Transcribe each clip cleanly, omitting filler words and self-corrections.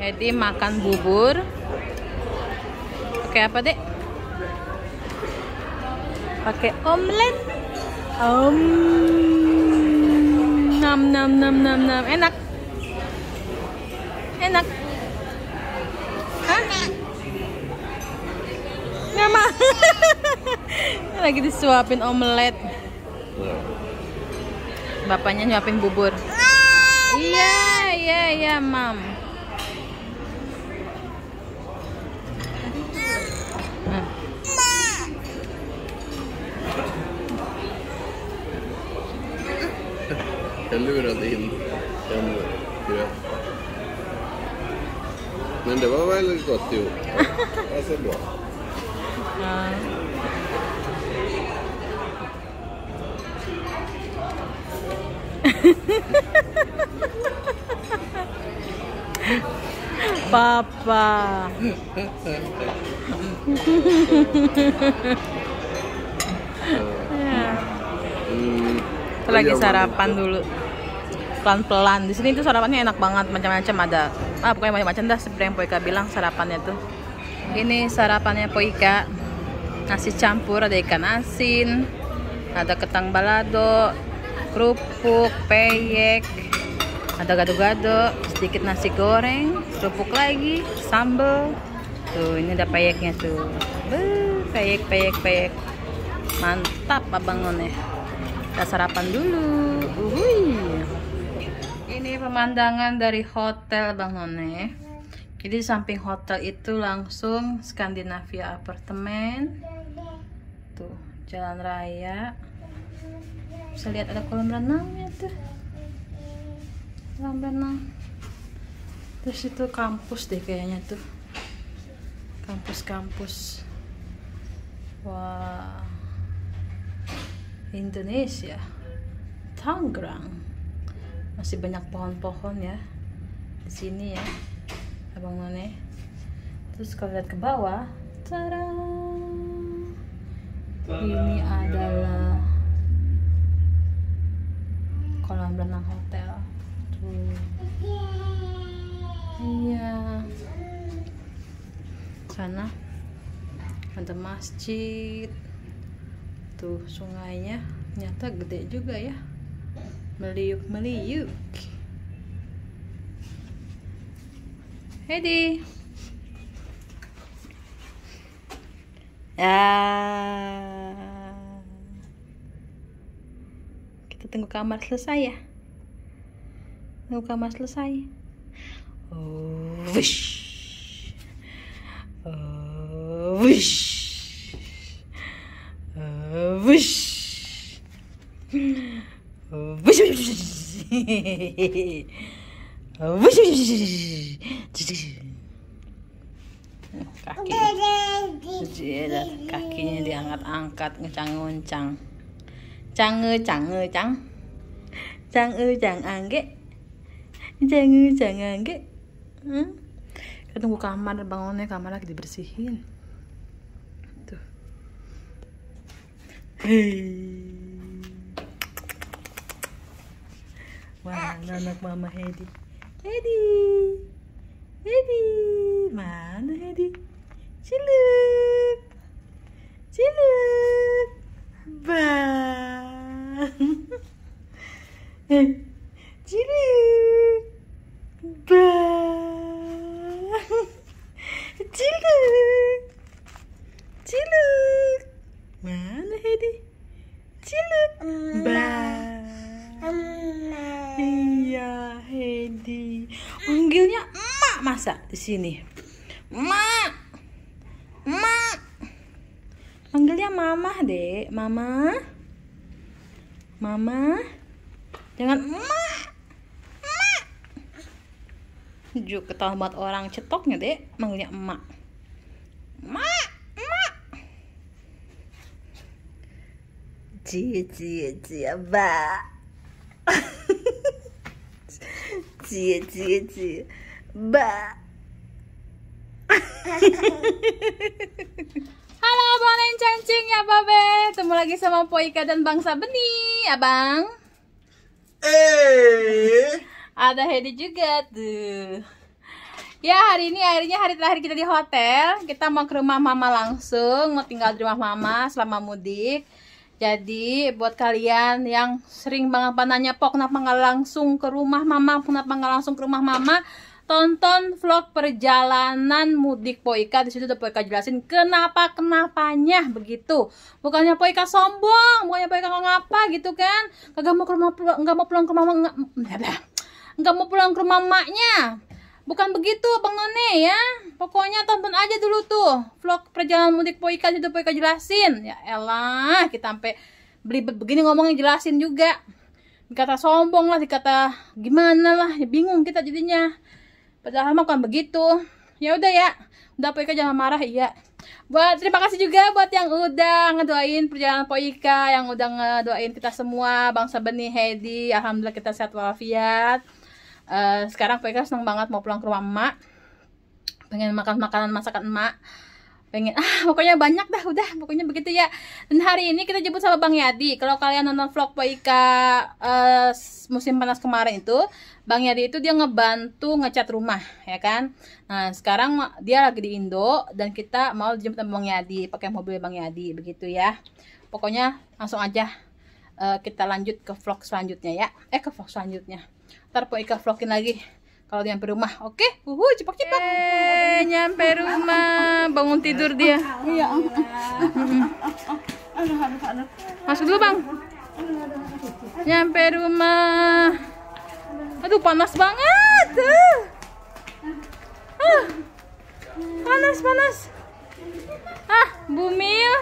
Hedi makan bubur. Pakai apa, Dek? Pakai omelet. Nam nam nam nam nam. Enak. Enak. Hah? Nggak mau. Lagi disuapin omelet. Bapaknya nyuapin bubur. Iya, Mam. Jag lurade in en gröt. Men det var väldigt gott ihop. Det ser bra. Papa. Lagi sarapan dulu. Pelan-pelan. Di sini tuh sarapannya enak banget, macam-macam ada. Pokoknya macam-macam dah seperti yang Poika bilang sarapannya tuh. Ini sarapannya Poika. Nasi campur, ada ikan asin, ada ketang balado, kerupuk, peyek, ada gado-gado, sedikit nasi goreng, kerupuk lagi, sambal. Tuh, ini ada peyeknya tuh. Peyek. Mantap Abang None. Kita sarapan dulu. Ini pemandangan dari hotel Bang None. Jadi di samping hotel itu langsung Skandinavia Apartemen. Tuh, jalan raya. Bisa lihat ada kolam renangnya tuh. Kolam renang. Terus itu kampus deh kayaknya tuh. Kampus. Wah. Indonesia. Tangerang. Masih banyak pohon-pohon ya di sini ya, Abang None. Terus kalau lihat ke bawah, tada! Ini adalah kolam renang hotel. Tuh. Iya. Sana ada masjid. Tuh sungainya ternyata gede juga ya. Meliuk. Hedi. Kita tunggu kamar selesai ya. Kakinya diangkat-angkat, ngecang-ngecang. Cang angge. Kita tunggu kamar bangunnya, kamar lagi dibersihin. Tuh. Wah, anak Mama Hedi. Mana Hedi? Ciluk. Bang. Ciluk. Bang. Ciluk. Mana Hedi? Ciluk. Bang. Iya, Hedi. Manggilnya emak masa di sini. Emak. Manggilnya mama, Dek. Mama. Jangan emak. Juk ketahuan buat orang cetoknya, Dek. Manggilnya emak. Emak. Cie, ba. Cie, ba. Halo Abang Cancing ya Babe. Ketemu lagi sama Poika dan Bangsa Benih, Abang. Ada Hedi juga tuh. Ya, hari ini akhirnya hari terakhir kita di hotel. Kita mau ke rumah mama langsung, mau tinggal di rumah mama selama mudik. Jadi buat kalian yang sering banget nanya, "Pok, kenapa nggak langsung ke rumah mama? Kenapa nggak langsung ke rumah mama?" Tonton vlog perjalanan mudik Poika. Di situ udah Poika jelasin kenapanya begitu. Bukannya Poika sombong, bukannya Poika ngapa gitu kan? Kagak mau ke rumah, nggak mau pulang ke rumah, nggak mau pulang ke rumah emaknya. Bukan begitu Bang None ya. Pokoknya tonton aja dulu tuh vlog perjalanan mudik Poika, itu Poika jelasin. Ya elah, kita sampai belibet begini ngomongnya jelasin juga. Dikata sombong lah, dikata gimana lah, ya bingung kita jadinya. Padahal mah kan begitu. Ya udah ya. Udah Poika jangan marah ya. Terima kasih juga buat yang udah ngedoain perjalanan Poika, yang udah ngedoain kita semua, Bangsa Benih, Hedi. Alhamdulillah kita sehat walafiat. Sekarang Poika seneng banget mau pulang ke rumah emak, pengen makan makanan masakan emak, pengen pokoknya banyak dah, udah pokoknya begitu ya. Dan hari ini kita jemput sama Bang Yadi. Kalau kalian nonton vlog Poika musim panas kemarin itu, Bang Yadi itu dia ngebantu ngecat rumah ya kan. Nah sekarang dia lagi di Indo dan kita mau jemput sama Bang Yadi pakai mobil Bang Yadi begitu ya. Pokoknya langsung aja kita lanjut ke vlog selanjutnya ya. Ke vlog selanjutnya ntar Poika vlogin lagi kalau dia nyampe rumah. Oke, cepat-cepat. Nyampe rumah, bangun tidur dia. Iya. Masuk dulu Bang. Nyampe rumah. Aduh panas banget. Panas. Bumil.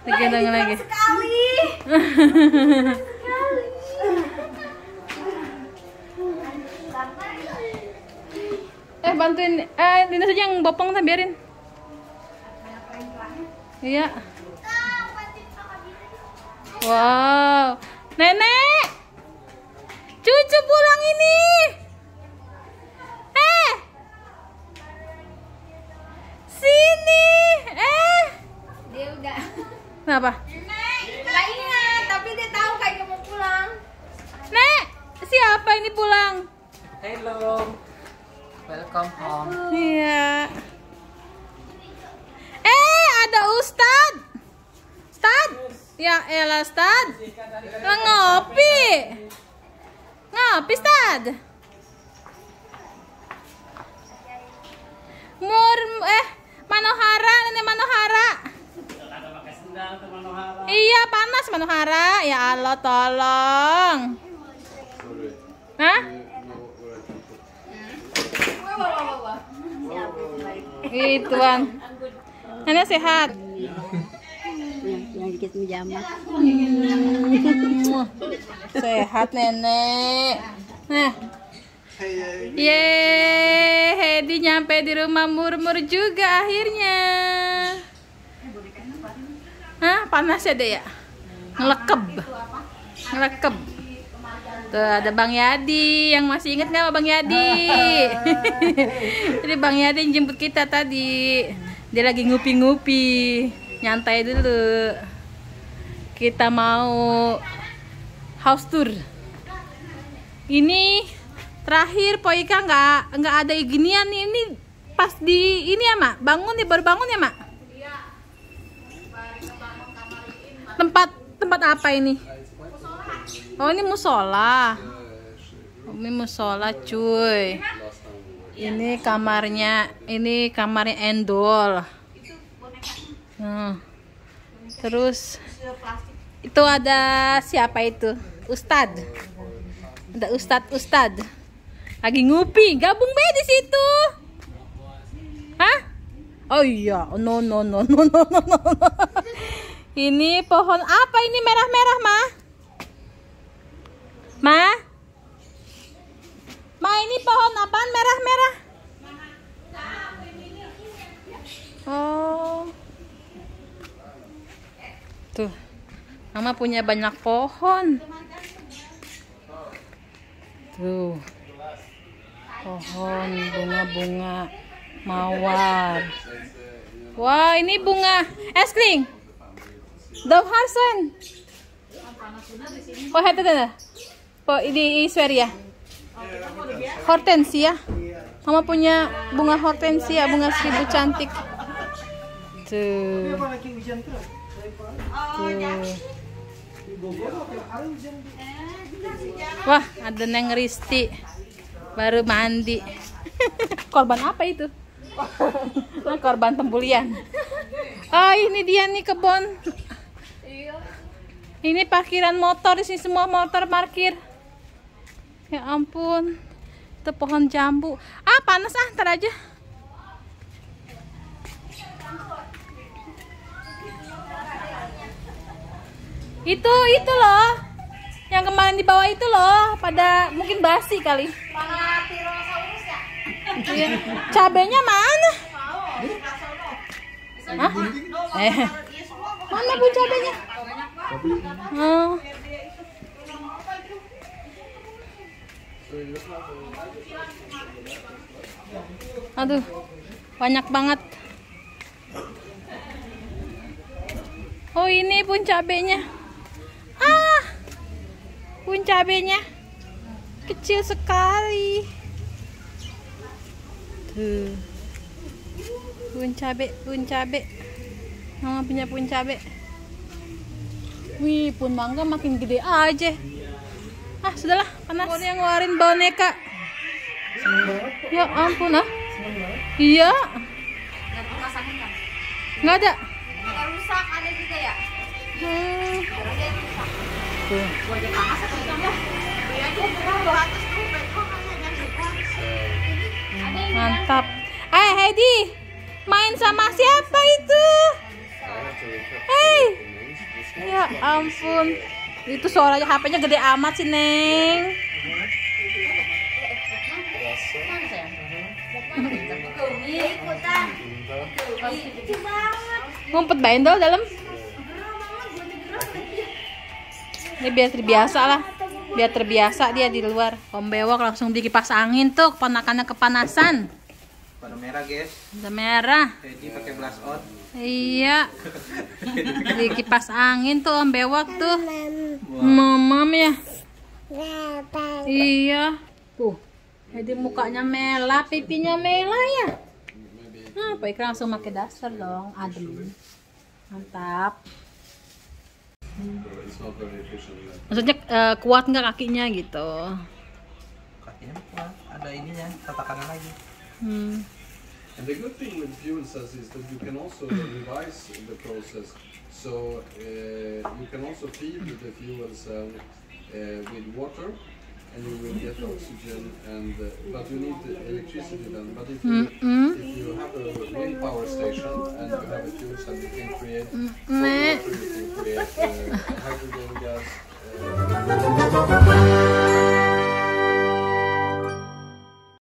Digendong lagi. Sekali. Bantuin Dina saja yang bopong, biarin. Iya. Wow, nenek, cucu pulang ini. Sini. Dia udah. Kenapa? Nggak ingat, tapi dia tahu kayaknya mau pulang. Nek, siapa ini pulang? Hello, welcome home. Iya. Ada Ustad. Ya elah Ustad. Ngopi. Ustad. Manohara, Nenek Manohara. Iya, panas Manohara. Ya Allah, tolong. Hah? Ituan. Nenek sehat. Yang dikit menjamah. Sehat Nenek. Nah. Hedi nyampe di rumah murmur juga akhirnya. Panas ya deh ya. Ngelekeb. Tuh ada Bang Yadi, yang masih inget nggak Bang Yadi? Jadi Bang Yadi yang jemput kita tadi. Dia lagi ngupi-ngupi, nyantai dulu. Kita mau house tour. Ini terakhir Poika nggak ada ginian nih. Ini pas di ini ya Mak, baru bangun ya Mak? Tempat apa ini? Oh ini musola. Ini musola cuy. Ini kamarnya Endol. Terus itu ada siapa itu? Ustad. Ada Ustad. Lagi ngupi, gabung be di situ. Hah? Oh iya, no. Ini pohon apa ini merah-merah, Ma, ini pohon apaan merah-merah? Oh. Tuh. Mama punya banyak pohon. Tuh. Pohon bunga-bunga mawar. Wah, ini bunga es krim. Dove Harson. Oh, itu dah. Oh, ini Isweria. Hortensia. Mama punya bunga hortensia, bunga 1000 cantik. Tuh. Wah, ada Neng Risti baru mandi. Korban apa itu? Nah, korban pembulian. Oh, ini dia nih kebun. Ini parkiran motor, di sini semua motor parkir. Ya ampun. Itu pohon jambu. Ah, panas ah, ntar aja. Itu loh. Yang kemarin di bawah itu loh, pada mungkin basi kali. Mana Tyrannosaurus ya? Iya. Cabenya mana? Hah? Mana bu cabenya? Oh. Aduh, banyak banget. Oh, ini pun cabenya. Ah, pun cabenya kecil sekali. Tuh, pun cabe. Mama punya pun cabe. Wih, pun mangga makin gede aja. Ah, sudahlah, panas. Oh, yang ngeluarin boneka. Ya ampun ah. Iya. Nggak ada. Nggak rusak, ada juga ya? Tuh. Mantap. Heidi, main sama siapa itu? Hey. Ya ampun. Itu suaranya HP-nya gede amat sih, Neng. Ngumpet bendol dalam. Ini biar terbiasa lah. Biar terbiasa dia di luar. Om Bewok langsung di kipas angin tuh, keponakannya kepanasan. Pada merah guys. Udah merah. Jadi pakai blast out. Iya. Di kipas angin tuh Om Bewok tuh. Mamam ya. Iya. Tuh. Jadi mukanya merah, pipinya merah ya. Nah, Pak Ikra langsung pakai daster dong, adem. Mantap. Maksudnya kuat nggak kakinya gitu? Kakinya kuat. Ada ininya, tatakannya lagi. And the good thing with fuel cells is that you can also revise the process. So you can also feed the fuel cell with water, and you will get oxygen. And but you need the electricity then. But if you have a wind power station and you have a fuel cell, you can create water, you can create hydrogen gas.